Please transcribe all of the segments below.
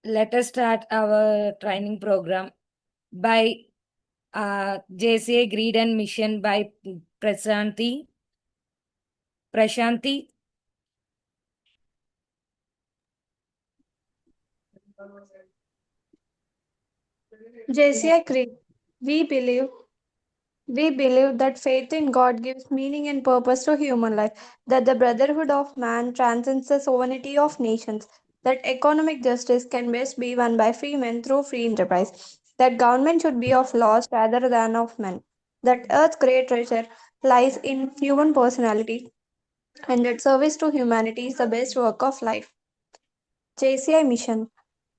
let us start our training program by JCI Greed and Mission by Prashanti. Prashanti. JCI Creed, we believe we believe that faith in God gives meaning and purpose to human life, that the brotherhood of man transcends the sovereignty of nations, that economic justice can best be won by free men through free enterprise, that government should be of laws rather than of men, that earth's great treasure lies in human personality, and that service to humanity is the best work of life. JCI mission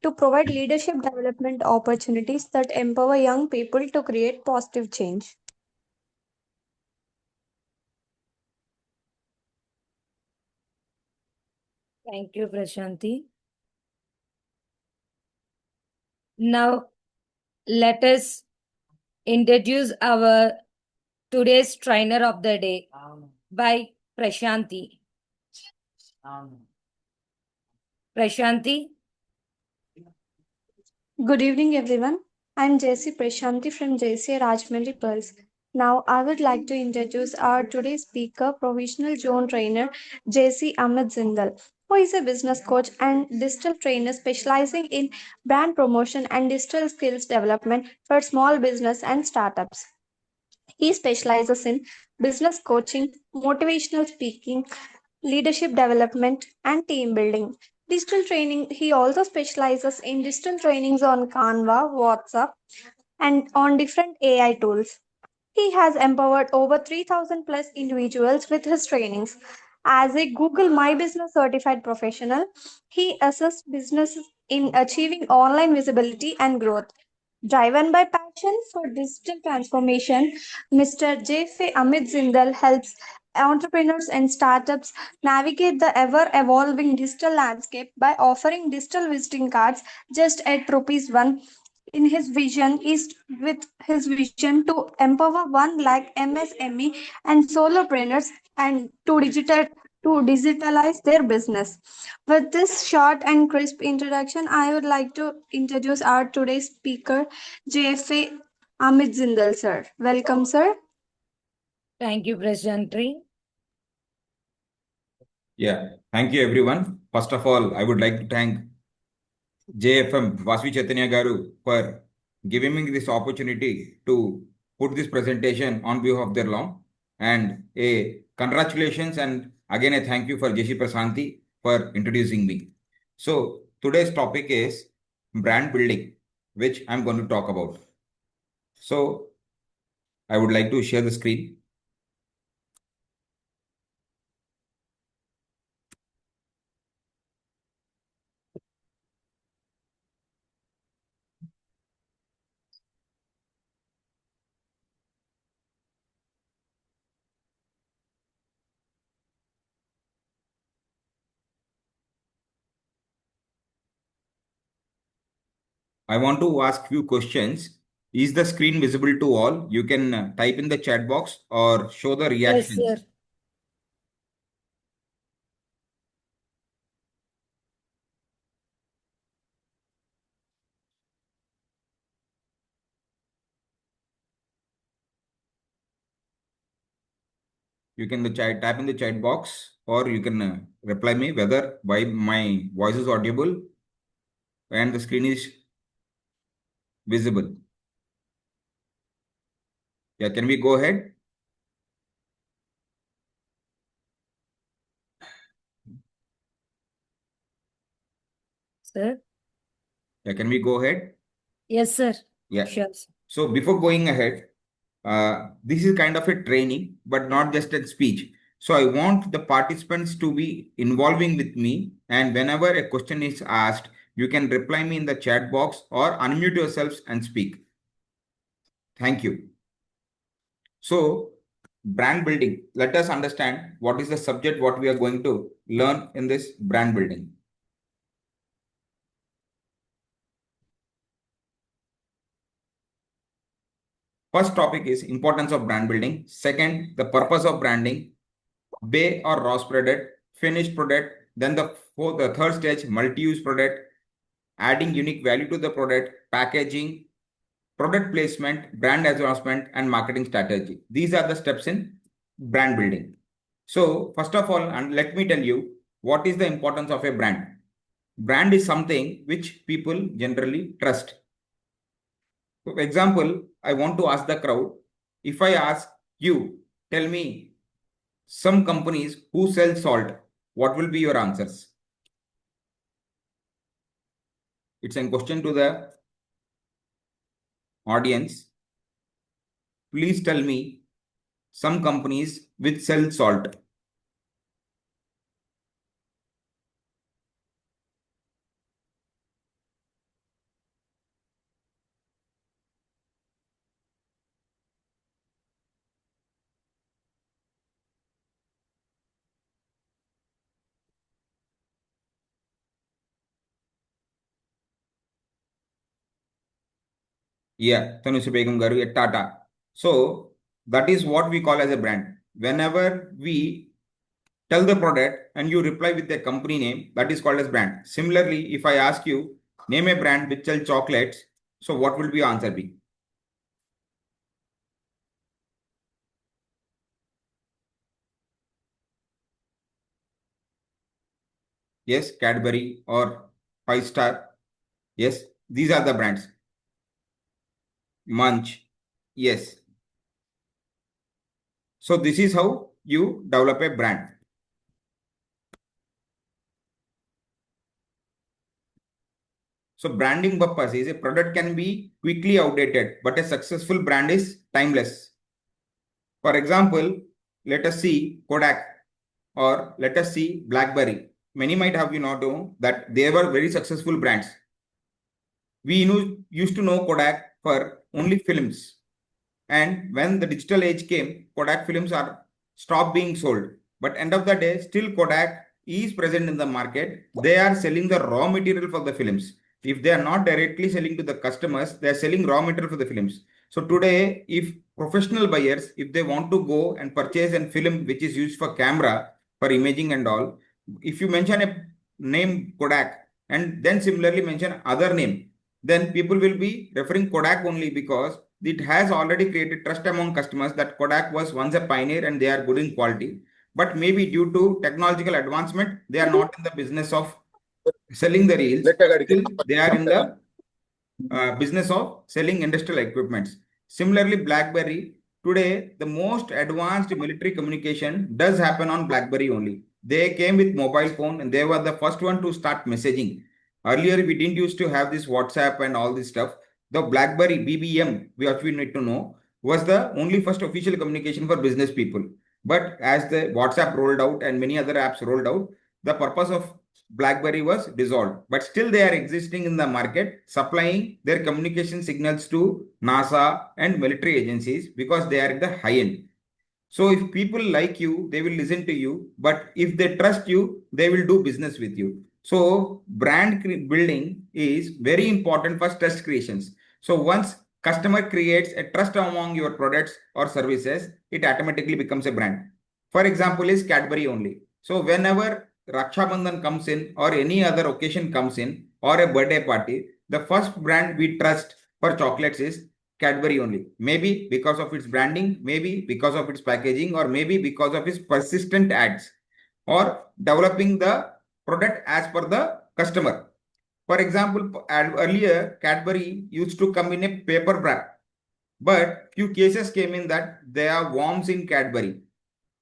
to provide leadership development opportunities that empower young people to create positive change. Thank you, Prashanti. Now, let us introduce our today's trainer of the day by Prashanti. Prashanti. Good evening, everyone. I'm JC Prashanti from JCI Rajahmundry Pearls. Now, I would like to introduce our today's speaker, Provisional Zone Trainer, JC Amit Jindal, who is a business coach and digital trainer specializing in brand promotion and digital skills development for small business and startups. He specializes in business coaching, motivational speaking, leadership development, and team building. Digital training, he also specializes in digital trainings on Canva, WhatsApp, and on different AI tools. He has empowered over 3,000 plus individuals with his trainings. As a Google My Business certified professional, he assists businesses in achieving online visibility and growth. Driven by passion for digital transformation, Mr. JF Amit Zindal helps entrepreneurs and startups navigate the ever evolving digital landscape by offering digital visiting cards just at rupees 1 in his vision is with his vision to empower 1 lakh MSME and solopreneurs and to digitalize their business. With this short and crisp introduction, I would like to introduce our today's speaker, JFA Amit Jindal sir. Welcome, sir. Thank you, Prashanti. Yeah, thank you everyone. First of all, I would like to thank JFM Vasavai Chaitanya Garu for giving me this opportunity to put this presentation on behalf of their law. And a congratulations and again a thank you for JC Prasanti for introducing me. So today's topic is brand building, which I'm going to talk about. So I would like to share the screen. I want to ask few questions. Is the screen visible to all? You can type in the chat box or show the Yes, reactions. sir. You can type in the chat box or you can reply me whether why my voice is audible and the screen is visible. Yeah, can we go ahead? Sir. Yeah, can we go ahead? Yes, sir. Yeah. Sure. So before going ahead, this is kind of a training, but not just a speech. So I want the participants to be involving with me, and whenever a question is asked, you can reply me in the chat box or unmute yourselves and speak. Thank you. So brand building, let us understand what is the subject, what we are going to learn in this brand building. First topic is importance of brand building. Second, the purpose of branding, bay or raw product, finished product. Then the third stage, multi-use product. adding unique value to the product, packaging, product placement, brand advancement, and marketing strategy. These are the steps in brand building. So first of all, and let me tell you, what is the importance of a brand? Brand is something which people generally trust. For example, I want to ask the crowd, if I ask you, tell me some companies who sell salt, what will be your answers? It's a question to the audience. Please tell me some companies which sell salt. Yeah, Tanushi Begum Garu at Tata. So that is what we call as a brand. Whenever we tell the product and you reply with the company name, that is called as brand. Similarly, if I ask you, name a brand which sells chocolates, so what will be your answer be? Yes, Cadbury or 5 Star. Yes, these are the brands. Munch. Yes. So this is how you develop a brand. So branding purpose is a product can be quickly outdated, but a successful brand is timeless. For example, let us see Kodak or let us see BlackBerry. Many might have you not known that they were very successful brands. We used to know Kodak for only films. And when the digital age came, Kodak films are stopped being sold. But end of the day, still Kodak is present in the market. They are selling the raw material for the films. If they are not directly selling to the customers, they are selling raw material for the films. So today, if professional buyers, if they want to go and purchase a film which is used for camera, for imaging and all, if you mention a name Kodak and then similarly mention other name, then people will be referring Kodak only because it has already created trust among customers that Kodak was once a pioneer and they are good in quality. But maybe due to technological advancement, they are not in the business of selling the reels. Still, they are in the business of selling industrial equipments. Similarly, BlackBerry, today, the most advanced military communication does happen on BlackBerry only. They came with mobile phone and they were the first one to start messaging. Earlier, we didn't used to have this WhatsApp and all this stuff. The BlackBerry BBM, which we need to know, was the only first official communication for business people. But as the WhatsApp rolled out and many other apps rolled out, the purpose of BlackBerry was dissolved, but still they are existing in the market, supplying their communication signals to NASA and military agencies because they are at the high end. So if people like you, they will listen to you, but if they trust you, they will do business with you. So brand building is very important for trust creations. So once customer creates a trust among your products or services, it automatically becomes a brand. For example, is Cadbury only. So whenever Rakshabandhan comes in or any other occasion comes in or a birthday party, the first brand we trust for chocolates is Cadbury only. Maybe because of its branding, maybe because of its packaging, or maybe because of its persistent ads or developing the product as per the customer. For example, earlier Cadbury used to come in a paper wrap, but few cases came in that there are worms in Cadbury.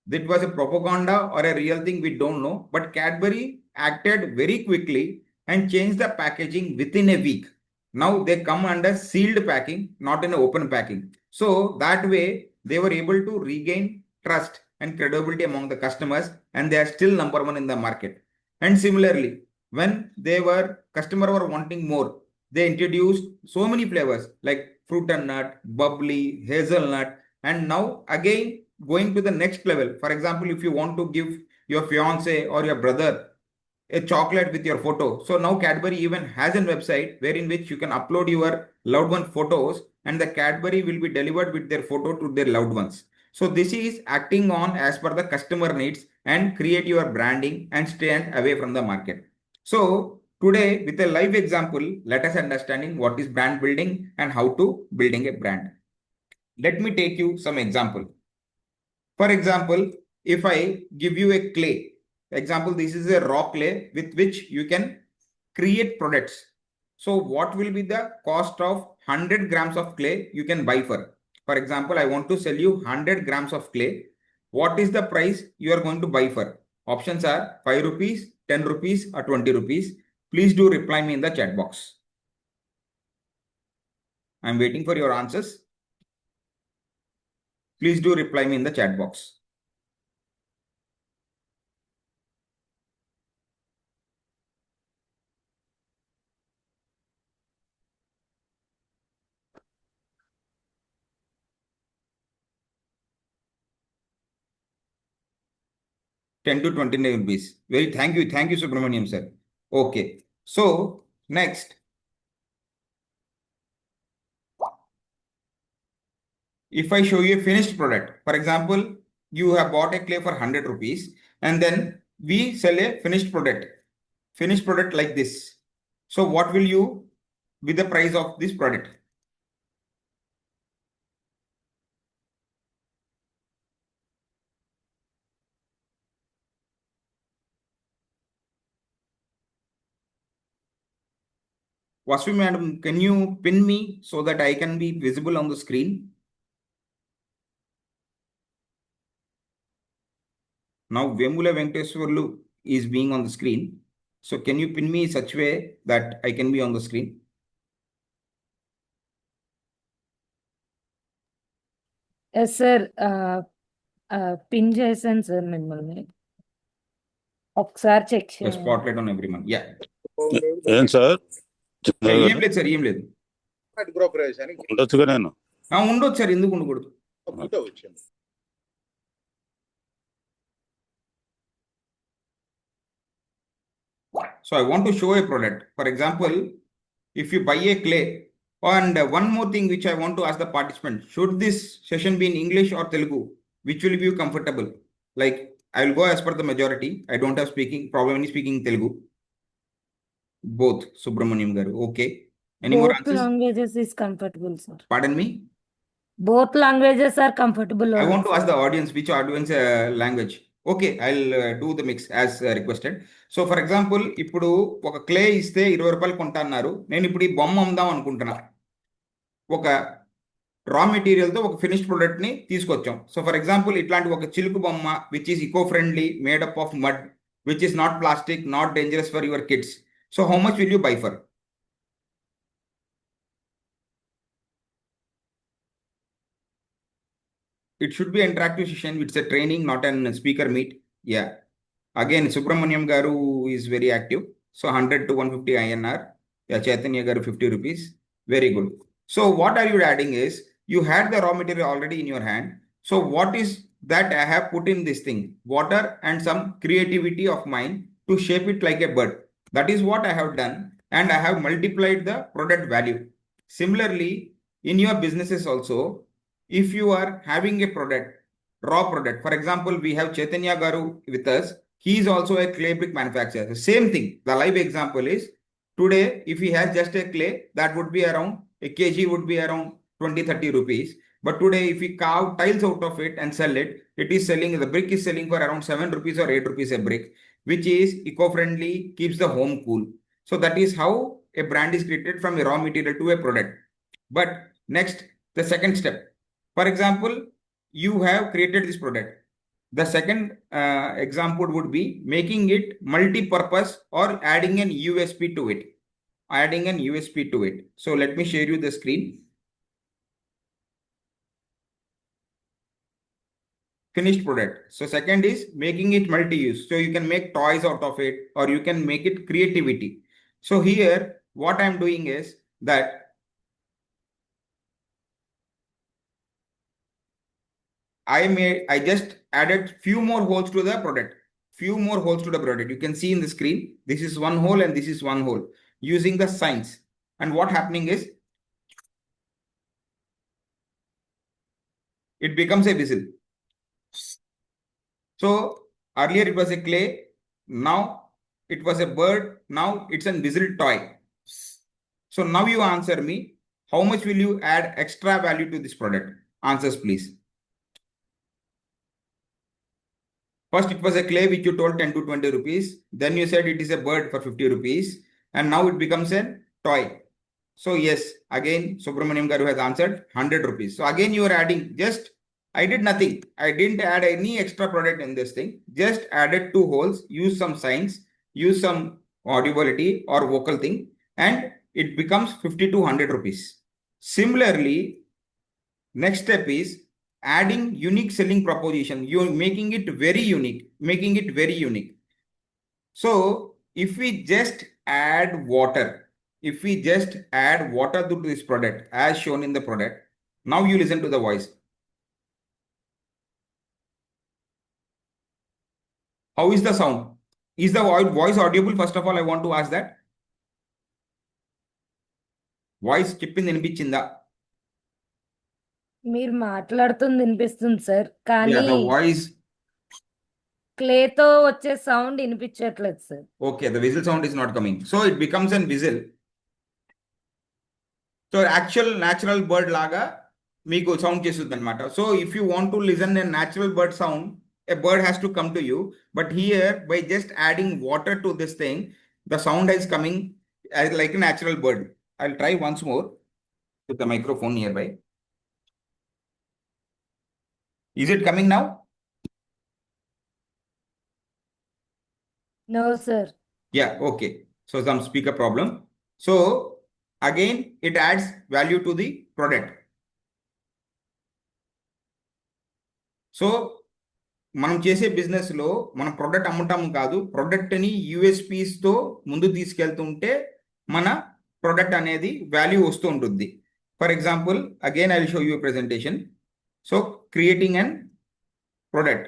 That was a propaganda or a real thing, we don't know. But Cadbury acted very quickly and changed the packaging within a week. Now they come under sealed packing, not in an open packing. So that way they were able to regain trust and credibility among the customers, and they are still number one in the market. And similarly, when customer were wanting more, they introduced so many flavors like fruit and nut, bubbly, hazelnut, and now again going to the next level. For example, if you want to give your fiance or your brother a chocolate with your photo, so now Cadbury even has a website wherein which you can upload your loved one photos and the Cadbury will be delivered with their photo to their loved ones. So this is acting on as per the customer needs and create your branding and stand away from the market. So Today, with a live example, let us understanding what is brand building and how to building a brand. Let me take you some example. For example, if I give you a clay, example, this is a raw clay with which you can create products. So what will be the cost of 100 grams of clay you can buy for? For example, I want to sell you 100 grams of clay. What is the price you are going to buy for? Options are 5 rupees, 10 rupees or 20 rupees. Please do reply me in the chat box. I'm waiting for your answers. Please do reply me in the chat box. $10 to 29 rupees. Thank you, Subramaniam sir. Okay, so next, if I show you a finished product, for example, you have bought a clay for 100 rupees and then we sell a finished product like this. So what will you be the price of this product? Vasvi madam, can you pin me so that I can be visible on the screen? Now Vemula Venkateswarlu is being on the screen. So can you pin me in such way that I can be on the screen? Yes, sir. Pin చేశాను sir మిమ్మల్ని ఒకసారి check A spotlight on everyone. Yeah. ఏం sir ఏం లేదు sir, ఏం లేదు. ఉండొచ్చుగా నేను ఉండొచ్చు సార్, ఎందుకు ఉండకూడదు? So I want to show a product. For example, if you buy a clay, and one more thing which I want to ask the participant, should this session be in English or Telugu? Which will be comfortable? Like, I will go as per the majority. I don't have problem in speaking Telugu. Both, Subramaniam garu. Okay. Any more both answers? languages is comfortable, sir. Pardon me? Both languages are comfortable. I want to ask the audience which audience language. Okay, I'll do the mix as requested. So for example, ఇప్పుడు ఒక clay ఇస్తే 20 రూపాయలు కొంటున్నారు. నేను ఇప్పుడు ఈ బొమ్మ అమ్ముదాం అనుకుంటున్నా. ఒక రా మెటీరియల్తో ఒక ఫినిష్డ్ ప్రోడక్ట్ని తీసుకొచ్చాం. సో ఫర్ ఎగ్జాంపుల్ ఇట్లాంటి ఒక చిలుకు బొమ్మ which is eco friendly, made up of mud, which is not plastic, not dangerous for your kids. So how much will you buy for? It should be an interactive session. It's a training, not a speaker meet. Yeah. Again, Subramaniam garu is very active. So 100 to 150 INR. Yeah, Chaitanya garu 50 rupees. Very good. So what are you adding is, you had the raw material already in your hand. So what is that I have put in this thing? Water and some creativity of mine to shape it like a bird. That is what I have done. And I have multiplied the product value. Similarly, in your businesses also, if you are having a product, raw product, for example, we have Chaitanya garu with us. He is also a clay brick manufacturer. The same thing. The live example is, today, if he has just a clay, that would be around, a kg would be around 20-30 rupees. But today, if we carve tiles out of it and sell it, it is selling, the brick is selling for around 7 rupees or 8 rupees a brick, which is eco-friendly, keeps the home cool. So that is how a brand is created from a raw material to a product. But next, the second step. For example, you have created this product. The second example would be making it multi-purpose or adding an USP to it. So let me share you the screen. Finished product. So second is making it multi-use. So you can make toys out of it, or you can make it creativity. So here, what I'm doing is that I just added few more holes to the product. You can see in the screen, this is one hole and this is one hole, using the signs. And what happening is, it becomes a whistle. So earlier it was a clay. Now it was a bird. Now it's a whistle toy. So now you answer me, how much will you add extra value to this product? Answers, please. First, it was a clay which you told 10 to 20 rupees. Then you said it is a bird for 50 rupees. And now it becomes a toy. So yes, again, Subramaniam Garu has answered 100 rupees. So again, you are adding just, I did nothing. I didn't add any extra product in this thing. Just added 2 holes, use some signs, use some audibility or vocal thing, and it becomes 50 to 100 rupees. Similarly, next step is adding unique selling proposition. You're making it very unique, So if we just add water, to this product as shown in the product, now you listen to the voice. How is the sound? Is the voice audible? First of all, I want to ask that. Voice చెప్పింది వినిపించిందా? మీరు మాట్లాడుతుంది వినిపిస్తుంది sir, కానీ Yeah, the voice. క్లేతో వచ్చే sound వినిపించట్లేదు sir. Okay, the whistle sound is not coming. So it becomes an whistle. So actual natural bird laga మీకు sound చేస్తుంది అనమాట. So if you want to listen a natural bird sound, a bird has to come to you. But here, by just adding water to this thing, the sound is coming as like a natural bird. I'll try once more with the microphone nearby. Is it coming now? No, sir. Yeah, okay. So some speaker problem. So again, it adds value to the product. So మనం చేసే business లో మన product అమ్ముతాము కాదు, product ని USPs తో ముందు తీసుకెళ్తుంటే మన ప్రొడక్ట్ అనేది వాల్యూ వస్తూ ఉంటుంది. For example, again I will show you presentation. So creating an product.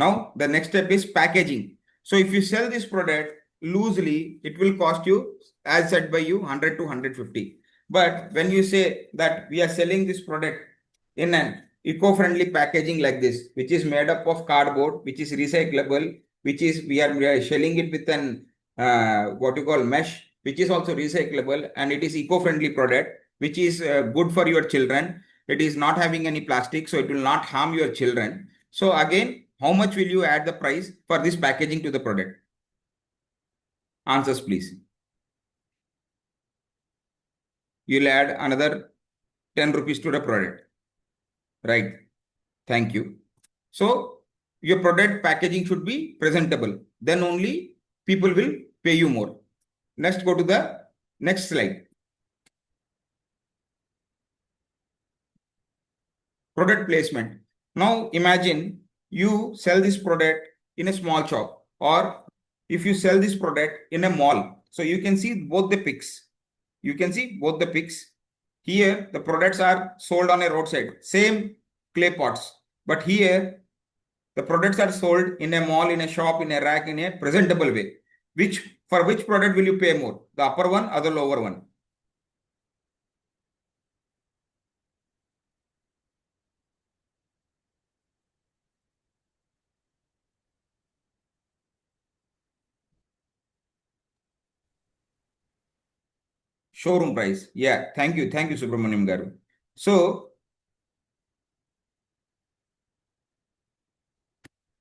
Now the next step is packaging. So if you sell this product loosely, it will cost you, as said by you, 100 to 150. But when you say that we are selling this product in an eco-friendly packaging like this, which is made up of cardboard, which is recyclable, which is we are selling it with an what you call mesh, which is also recyclable, and it is eco-friendly product, which is good for your children. It is not having any plastic, so it will not harm your children. So again, how much will you add the price for this packaging to the product? Answers, please. You'll add another 10 rupees to the product. Right. Thank you. So your product packaging should be presentable. Then only people will pay you more. Next, go to the next slide. Product placement. Now imagine you sell this product in a small shop, or if you sell this product in a mall. So you can see both the pics. Here the products are sold on a roadside, same clay pots. But here the products are sold in a mall, in a shop, in a rack, in a presentable way. For which product will you pay more? The upper one or the lower one? Showroom price. Yeah, thank you, Subramaniam Garu. So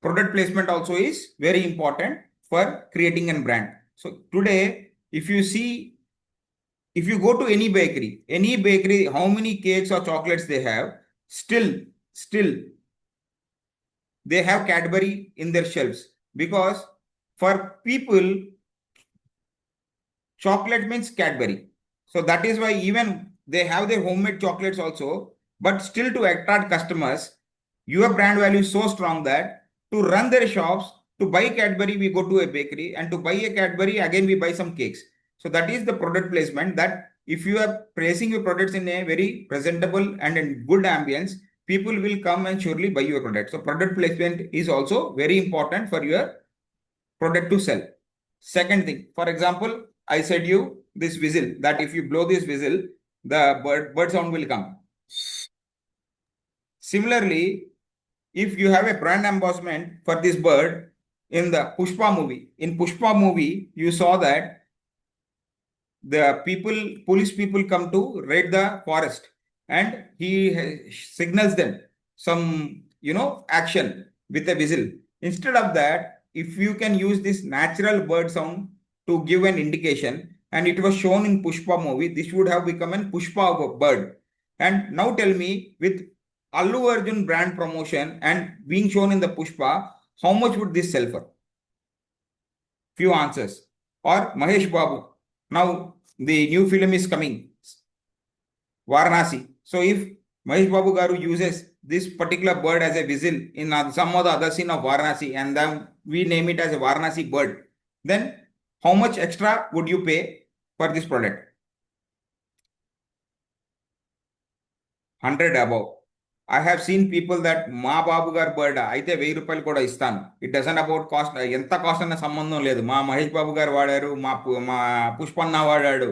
product placement also is very important for creating a brand. So today, if you go to any bakery, how many cakes or chocolates they have, still they have Cadbury in their shelves, because for people, chocolate means Cadbury. So that is why even they have their homemade chocolates also, but still to attract customers, your brand value is so strong that to run their shops, to buy Cadbury, we go to a bakery, and to buy a Cadbury, again, we buy some cakes. So that is the product placement, that if you are placing your products in a very presentable and in good ambience, people will come and surely buy your product. So product placement is also very important for your product to sell. Second thing, for example, I said you this whistle, that if you blow this whistle, the bird sound will come. Similarly, if you have a brand endorsement for this bird in the Pushpa movie, you saw that the police people come to raid the forest, and he signals them some, action with a whistle. Instead of that, if you can use this natural bird sound to give an indication, and it was shown in Pushpa movie, this would have become an Pushpa of a bird. And now tell me, with Allu Arjun brand promotion and being shown in the Pushpa, how much would this sell for? Few answers. Or Mahesh Babu. Now the new film is coming, Varanasi. So if Mahesh Babu Garu uses this particular bird as a whistle in some of the other scene of Varanasi, and then we name it as a Varanasi bird, then how much extra would you pay for this product? 100 above. I have seen people that మా బాబు గారు bird అయితే 1000 రూపాయలు కూడా ఇస్తాను. It doesn't about cost, ఎంత cost అన్న సంబంధం లేదు. మా మహేష్ బాబు గారు వాడారు, మా పుష్పన్న వాడాడు,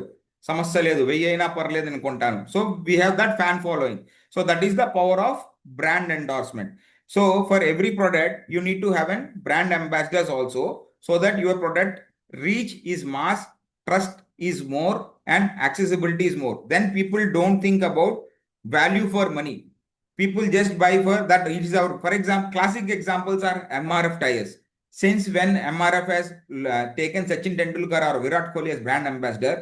సమస్య లేదు, 1000 అయినా పర్లేదు అనుకుంటాను. So we have that fan following. So that is the power of brand endorsement. So for every product, you need to have a brand ambassadors also, so that your product reach is mass, trust is more, and accessibility is more. Then people don't think about value for money. People just buy for that. It is our, for example, classic examples are MRF tires. Since when MRF has taken Sachin Tendulkar or Virat Kohli as brand ambassador,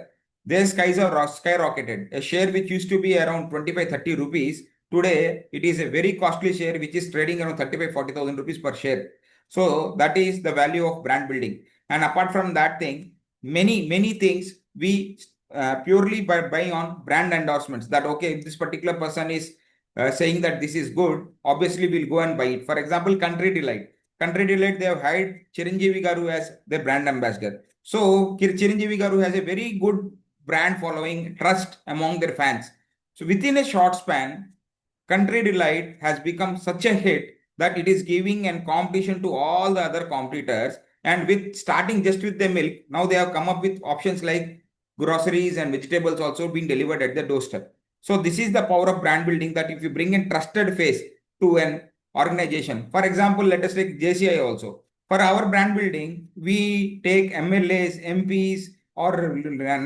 their skies are skyrocketed. A share which used to be around 25-30 rupees, today it is a very costly share which is trading around 35-40,000 rupees per share. So that is the value of brand building. And apart from that thing, many things we purely buy on brand endorsements. That okay, if this particular person is saying that this is good, obviously we'll go and buy it. For example, Country Delight, they have hired Chiranjeevi Garu as their brand ambassador. So Chiranjeevi Garu has a very good brand following, trust among their fans. So within a short span, Country Delight has become such a hit that it is giving a competition to all the other competitors. And with starting just with the milk, now they have come up with options like groceries and vegetables also being delivered at the doorstep. So this is the power of brand building, that if you bring a trusted face to an organization, for example, let us take JCI also. For our brand building, we take MLAs, MPs, or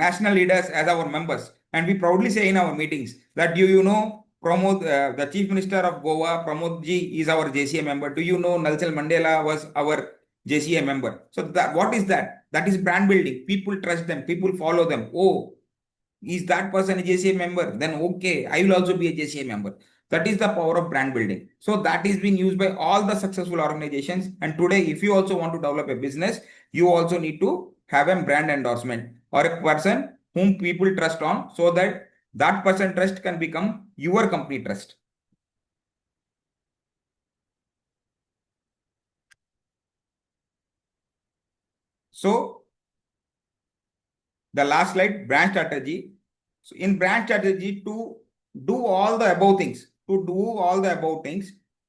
national leaders as our members. And we proudly say in our meetings that, do you know Pramod, the Chief Minister of Goa, Pramod ji, is our JCI member. Do you know Nelson Mandela was our JCI member? So that, what is that? That is brand building. People trust them. People follow them. Oh, is that person a JCI member? Then okay, I will also be a JCI member. That is the power of brand building. So that is being used by all the successful organizations. And today, if you also want to develop a business, you also need to have a brand endorsement or a person whom people trust on, so that that person trust can become your company trust. So the last slide, brand strategy. So in brand strategy, to do all the above things,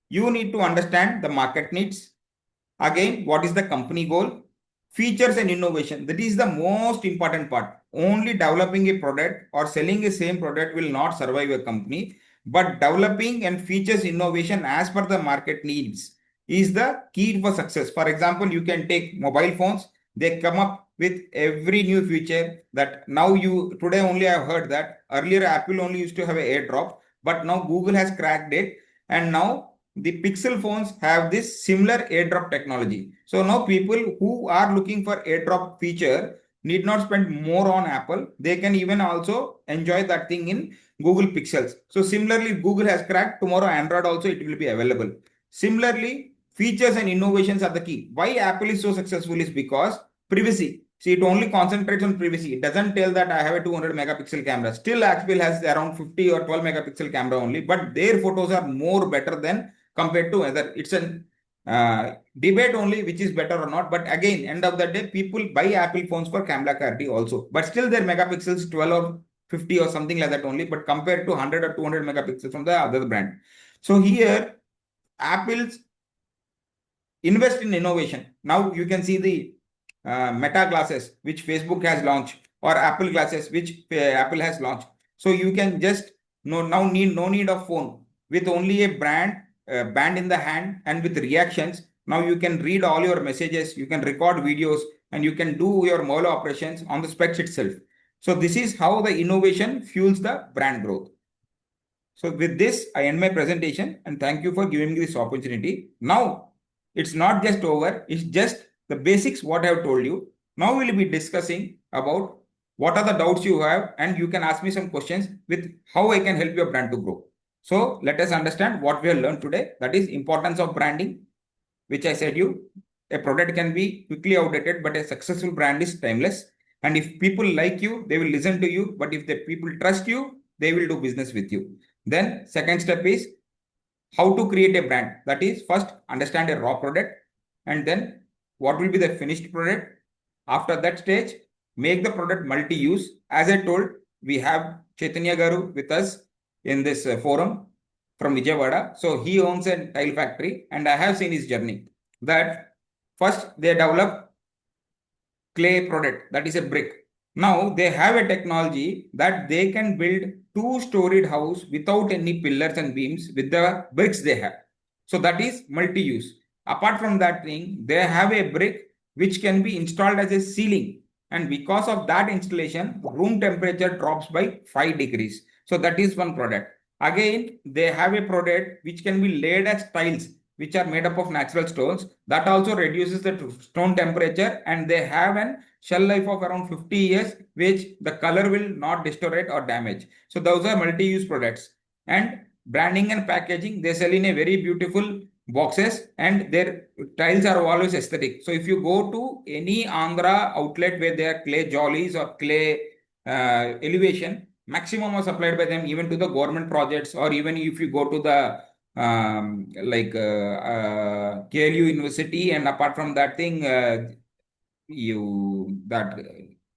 you need to understand the market needs. Again, what is the company goal? Features and innovation. That is the most important part. Only developing a product or selling the same product will not survive a company, but developing and features innovation as per the market needs is the key for success. For example, you can take mobile phones. They come up with every new feature that now today only I have heard that earlier Apple only used to have an AirDrop, but now Google has cracked it, and now the Pixel phones have this similar AirDrop technology. So now people who are looking for AirDrop feature need not spend more on Apple. They can even also enjoy that thing in Google Pixels. So similarly, Google has cracked, tomorrow Android also it will be available. Similarly, features and innovations are the key. Why Apple is so successful is because privacy. See, it only concentrates on privacy. It doesn't tell that I have a 200 megapixel camera. Still, Apple has around 50 or 12 megapixel camera only, but their photos are more better than compared to other. It's a debate only which is better or not. But again, end of the day, people buy Apple phones for camera clarity also. But still, their megapixels 12 or 50 or something like that only. But compared to 100 or 200 megapixels from the other brand. So here, Apple's invest in innovation. Now you can see the Meta glasses which Facebook has launched, or Apple glasses which Apple has launched. So you can just no need of phone. With only a band in the hand and with reactions, now you can read all your messages, you can record videos, and you can do your mobile operations on the specs itself. So this is how the innovation fuels the brand growth. So with this, I end my presentation and thank you for giving me this opportunity. Now, it's not just over, it's just the basics what I have told you. Now we'll be discussing about what are the doubts you have, and you can ask me some questions with how I can help your brand to grow. So let us understand what we have learned today. That is importance of branding, which I said you. A product can be quickly outdated, but a successful brand is timeless. And if people like you, they will listen to you. But if the people trust you, they will do business with you. Then second step is how to create a brand. That is, first understand a raw product, and then what will be the finished product. After that stage, make the product multi-use. As I told, we have Chaitanya Garu with us in this forum from Vijayawada. So he owns a tile factory, and I have seen his journey. That first they develop clay product, that is a brick. Now they have a technology that they can build two-storied house without any pillars and beams with the bricks they have. So that is multi-use. Apart from that thing, they have a brick which can be installed as a ceiling. And because of that installation, room temperature drops by 5 degrees. So that is one product. Again, they have a product which can be laid as tiles, which are made up of natural stones. That also reduces the stone temperature, and they have an shelf life of around 50 years, which the color will not deteriorate or damage. So those are multi-use products. And branding and packaging, they sell in a very beautiful boxes, and their tiles are always aesthetic. So if you go to any Andhra outlet where there are clay jollies or clay elevation, maximum are supplied by them even to the government projects, or even if you go to the KLU University, and apart from that thing,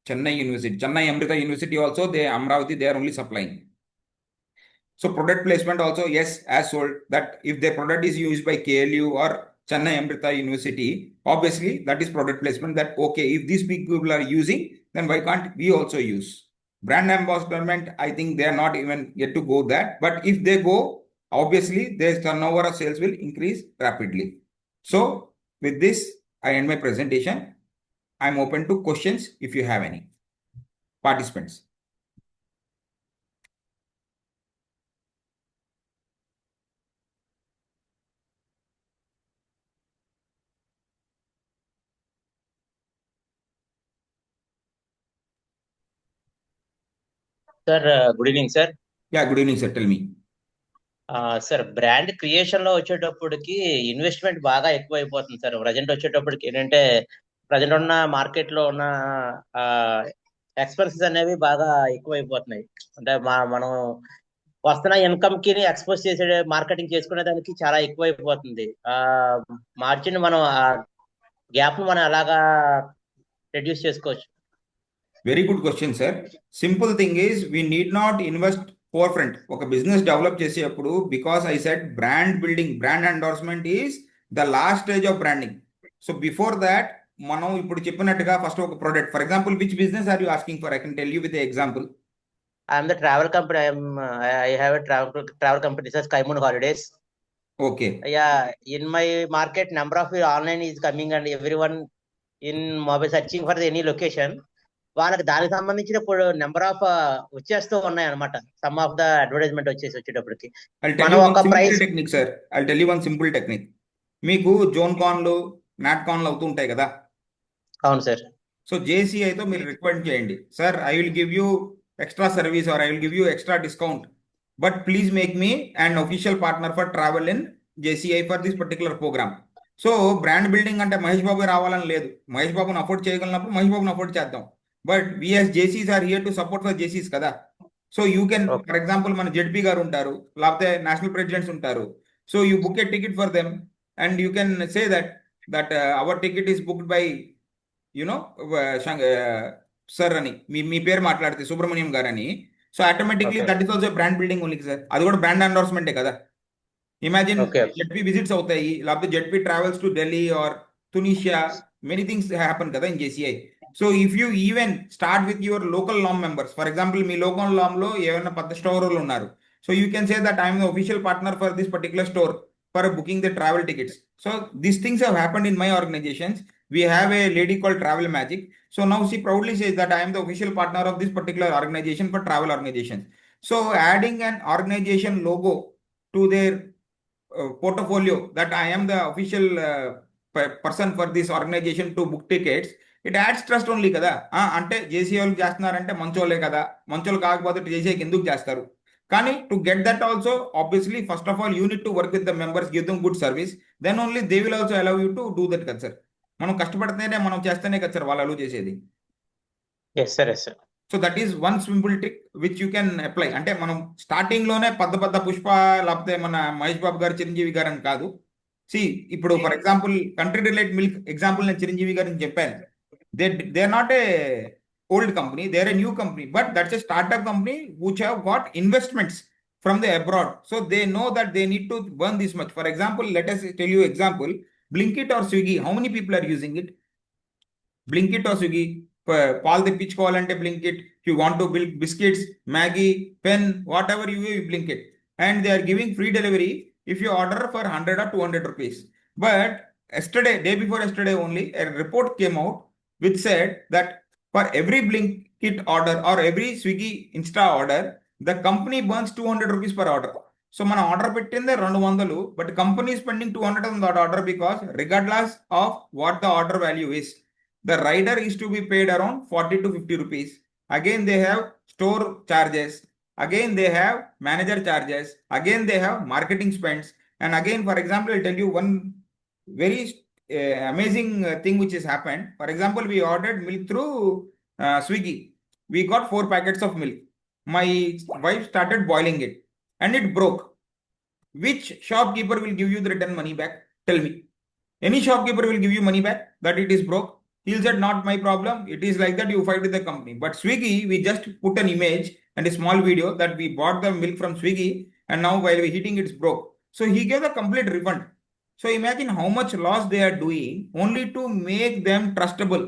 Chennai University, Chennai Amrita University also, they Amravati, they are only supplying. So product placement also, yes, as sold, that if the product is used by KLU or Chennai Amrita University, obviously that is product placement, that okay, if these people are using, then why can't we also use? Brand ambassadorment, I think they are not even yet to go that, but if they go, obviously their turnover of sales will increase rapidly. So with this, I end my presentation. I'm open to questions if you have any. Participants. Sir good evening sir. Yeah, good evening, sir. Tell me. Sir brand creation లో వచ్చేటప్పటికి investment బాగా ఎక్కువ అయిపోతుంది sir. Present వచ్చేటప్పటికి ఏంటంటే present ఉన్న market లో ఉన్న ఎక్స్పెన్సెస్ అనేవి బాగా ఎక్కువ అయిపోతున్నాయి. అంటే మనం వస్తున్న ఇన్కమ్ కి ఎక్స్పోజ్ చేసే మార్కెటింగ్ చేసుకునే దానికి చాలా ఎక్కువ అయిపోతుంది. మార్జిన్ మనం గ్యాప్ ను మనం ఎలాగా రెడ్యూస్ చేసుకోవచ్చు? Very good question, sir. Simple thing is, we need not invest forefront. ఒక బిజినెస్ డెవలప్ చేసేటప్పుడు, because I said brand building, brand endorsement is the last stage of branding. So before that, మనం ఇప్పుడు చెప్పినట్టుగా first ఒక product, for example, which business are you asking for? I can tell you with the example. I am the travel company. I have a travel company, says Skymoon Holidays. Okay. Yeah, in my market, number of online is coming, and everyone in mobile searching for any location. వాళ్ళకి దానికి సంబంధించిన ఇప్పుడు number of వచ్చేస్తూ ఉన్నాయి అనమాట. Some of the advertisement వచ్చేటప్పటికి మనం ఒక price technique sir, I tell you one simple technique. మీకు జోన్ కాన్లు, నాట్ కాన్లు అవుతూ ఉంటాయి కదా. అవును సార్. సో జేసీఐతో మీరు రికమెండ్ చేయండి, sir I will give you extra service or I will give you extra discount, but please make me and official partner for travel in JCI for this particular programme. So brand building అంటే మహేష్ బాబు రావాలని లేదు. మహేష్ బాబుని afford చేయగలిగినప్పుడు Mahesh బాబుని afford చేద్దాం. But we as JCs are here to support for JCs కదా. So you can, for example, మన ZP గారు ఉంటారు, లేకపోతే నేషనల్ ప్రెసిడెంట్స్ ఉంటారు. So you book A ticket for them and you can say that hour ticket is booked by you know sir అని మీ పేరు మాట్లాడితే సుబ్రహ్మణ్యం గారు అని. So automatically that is also brand building only sir. అది కూడా బ్రాండ్ ఎండోర్స్మెంటే కదా. Imagine ZP visits అవుతాయి, లేకపోతే ZP travels to Delhi or Tunisia, many things happen కదా in JCI. So if you even start with your local LOM members, for example, me local LOM లో ఏమైనా 10 స్టోర్లు ఉన్నారు. So you can say that I am the official partner for this particular store for booking the travel tickets. So these things have happened in my organizations. We have a lady called Travel Magic. So now she proudly says that I am the official partner of this particular organization for travel organizations. So adding an organization logo to their portfolio that I am the official person for this organization to book tickets, it adds trust only కదా. అంటే జేసీ వాళ్ళు చేస్తున్నారంటే మంచోళ్ళే కదా, మంచోళ్ళు కాకపోతే జేసీకి ఎందుకు చేస్తారు. కానీ to get that also obviously first of all you need to work with the members, give them good service, then only they will also allow you to do that కదా సార్. మనం కష్టపడితేనే మనం చేస్తేనే కదా సార్ వాళ్ళు allow చేసేది. Yes sir, yes sir. So that is one simple trick which you can apply. అంటే మనం స్టార్టింగ్ లోనే పెద్ద పుష్ప లేకపోతే మన మహేష్ బాబు గారు చిరంజీవి గారు అని కాదు. ఇప్పుడు for example country delight milk example నేను చిరంజీవి గారిని చెప్పాను. They're not a old company, they're a new company, but that's a startup company which have got investments from the abroad. So they know that they need to burn this much. For example, let us tell you example, Blinkit or Swiggy, how many people are using it? Blinkit or Swiggy, Paul తెప్పించుకోవాలంటే Blinkit. If you want to build biscuits, Maggie, pen, whatever you Blinkit, and they are giving free delivery if you order for 100 or 200 rupees. But yesterday, day before yesterday only, a report came out which said that for every Blinkit order or every Swiggy Insta order, the company burns 200 rupees per order. So మన order పెట్టిందే 200, but company is spending 200 on that order because regardless of what the order value is, the rider is to be paid around 40 to 50 rupees. Again they have store charges, again they have manager charges, again they have marketing spends, and again for example I'll tell you one very amazing thing which has happened. For example, we ordered milk through Swiggy. We got 4 packets of milk. My wife started boiling it and it broke. Which shopkeeper will give you the return money back? Tell me. Any shopkeeper will give you money back that it is broke. He'll say not my problem, it is like that, you fight with the company. But Swiggy, we just put an image and a small video that we bought the milk from Swiggy and now while we're heating it's broke. So he gave the complete refund. So imagine how much loss they are doing only to make them trustable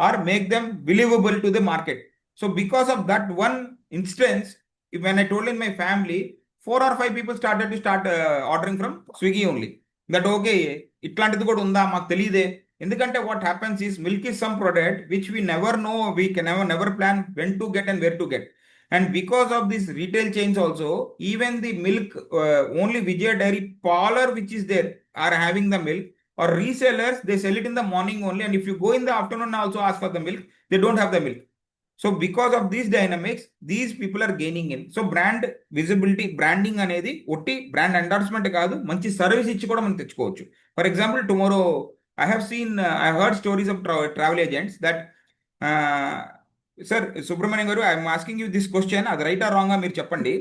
or make them believable to the market. So because of that one instance, when I told in my family, 4 or 5 people started to ordering from Swiggy only. That okay, ఇట్లాంటిది కూడా ఉందా మాకు తెలియదే. ఎందుకంటే what happens is milk is some product which we never know, we can never plan when to get and where to get. And because of this retail chains also, even the milk, only Vijay Dairy parlor which is there are having the milk, or resellers, they sell it in the morning only, and if you go in the afternoon also ask for the milk, they don't have the milk. So because of these dynamics, these people are gaining in. So brand visibility, branding అనేది ఒట్టి brand endorsement కాదు, మంచి service ఇచ్చి కూడా మనం తెచ్చుకోవచ్చు. For example, tomorrow I have seen, I heard stories of travel agents that sir Subrahmanyam garu, I'm asking you this question, అది right or wrong మీరు చెప్పండి.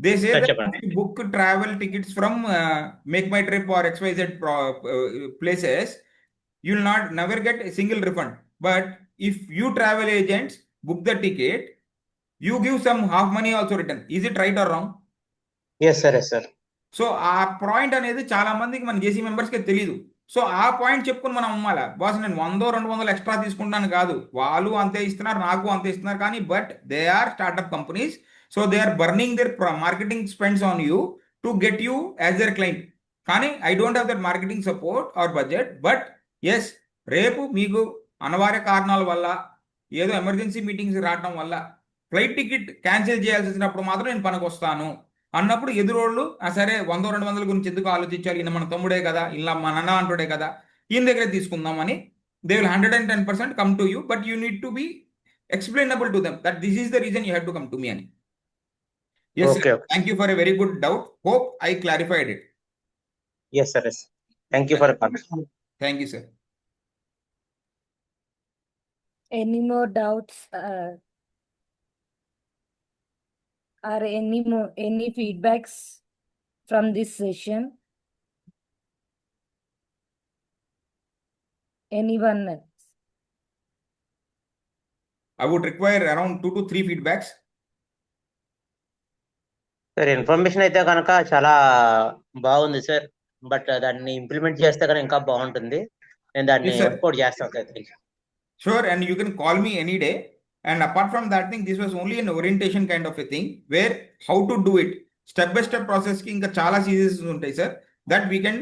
They say that book travel tickets from MakeMyTrip or XYZ places, you will not never get a single refund. But if you travel agents book the ticket, you give some half money also return. Is it right or wrong? Yes sir, yes sir. So ఆ point అనేది చాలా మందికి మన జేసీ మెంబర్స్కి తెలియదు. So ఆ point చెప్పుకుని మనం అమ్మాలా, బాస్ నేను 100-200 ఎక్స్ట్రా తీసుకుంటాను కాదు, వాళ్ళు అంతే ఇస్తున్నారు, నాకు అంతే ఇస్తున్నారు, కానీ but they are startup companies. So they are burning their marketing spends on you to get you as their client. కానీ I don't have that marketing support or budget. But yes, రేపు మీకు అనివార్య కారణాల వల్ల, ఏదో ఎమర్జెన్సీ మీటింగ్స్ రావడం వల్ల flight ticket cancel చేయాల్సి వచ్చినప్పుడు మాత్రం నేను పనికి వస్తాను అన్నప్పుడు ఎదురోళ్ళు సరే 100-200 గురించి ఎందుకు ఆలోచించాలి, ఈయన మన తమ్ముడే కదా, ఇలా మన అన్న అంటుడే కదా, ఈయన దగ్గరే తీసుకుందామని they will 110% come to you. But you need to be explainable to them that this is the reason you have to come to me అని. Yes, Okay, sir. okay. Thank you for a very good doubt. Hope I clarified it. Yes sir, yes. Thank you for the comment. Thank you, sir. Any more doubts or any feedbacks from this session? Anyone else? I would require around 2 to 3 feedbacks. Sir information అయితే కనుక చాలా బాగుంది sir, but దాన్ని implement చేస్తే కనుక ఇంకా బాగుంటుంది. నేను దాన్ని Yes, sir. వర్కౌట్ చేస్తాను sir. Sure, and you can call me any day. And apart from that thing, this was only an orientation kind of a thing where how to do it. Step by step process ki inka chala series untai, sir. That we can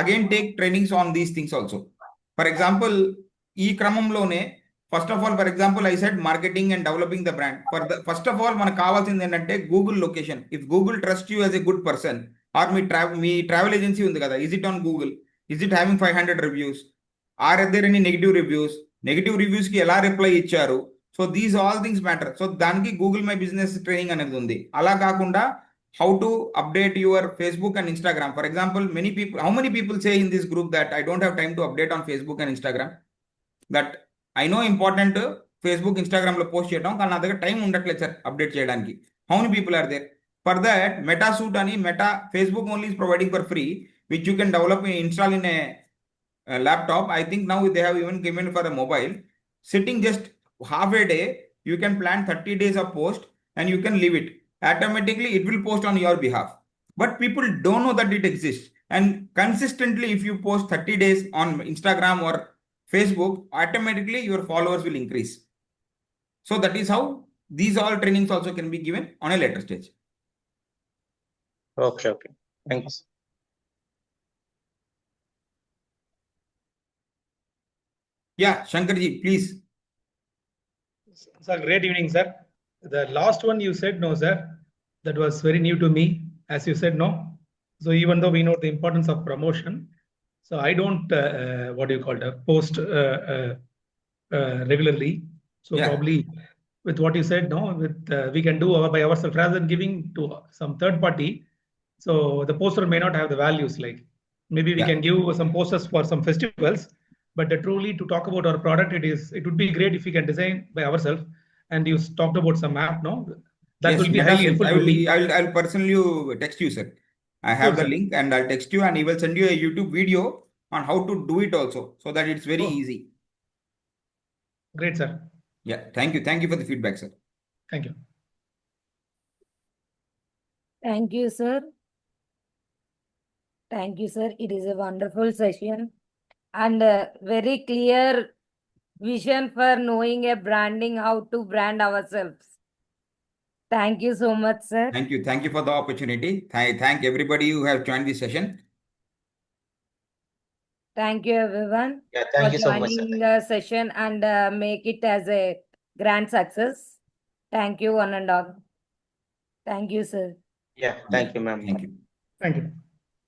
again take trainings on these things also. For example, e kramamlone, first of all, for example, I said marketing and developing the brand. First of all, మనకు కావాల్సింది ఏంటంటే Google location. If Google trusts you as a good person, or me travel agency ఉంది కదా, is it on Google? Is it having 500 reviews? Are there any negative reviews? Negative reviews కి ఎలా reply ఇచ్చారు? So these all things matter. So దానికి Google my business training అనేది ఉంది. అలా కాకుండా how to update your Facebook and Instagram. For example how many people say in this group that I don't have time to update on Facebook and Instagram. That I know important Facebook Instagram లో post చేయడం, కానీ నా దగ్గర time ఉండట్లేదు sir update చేయడానికి. How many people are there? For that Meta suite అని Facebook only is providing for free, which you can develop install in a laptop. I think now they have even given for a mobile. Sitting just half a day, you can plan 30 days of post and you can leave it. Automatically, it will post on your behalf. But people don't know that it exists. And consistently, if you post 30 days on Instagram or Facebook, automatically your followers will increase. So that is how these all trainings also can be given on a later stage. Okay. Thanks. Yeah, Shankarji, please. Sir, great evening, sir. The last one you said no, sir. That was very new to me. As you said no. So even though we know the importance of promotion, so I don't what do you call it, post regularly. So Yeah. probably with what you said, no, we can do by ourselves rather than giving to some third party. So the poster may not have the values. Like maybe we Yeah. can give some posters for some festivals. But truly to talk about our product, it would be great if we can design by ourselves. And you talked about some app, no? That Yes, will be Meta highly Suite. helpful to me. I'll personally text you, sir. I have Sure, the sir. link and I'll text you, and he will send you a YouTube video on how to do it also, so that it's very Oh. easy. Great, sir. Yeah, thank you. Thank you for the feedback, sir. Thank you. Thank you, sir. Thank you, sir. It is a wonderful session and a very clear vision for knowing a branding, how to brand ourselves. Thank you so much, sir. Thank you. Thank you for the opportunity. Thank everybody who have joined this session. Thank you, everyone, Yeah, for thank you so much, sir. joining the session and make it as a grand success. Thank you, one and all. Thank you, sir. Yeah, thank you, ma'am. Thank you. Thank you.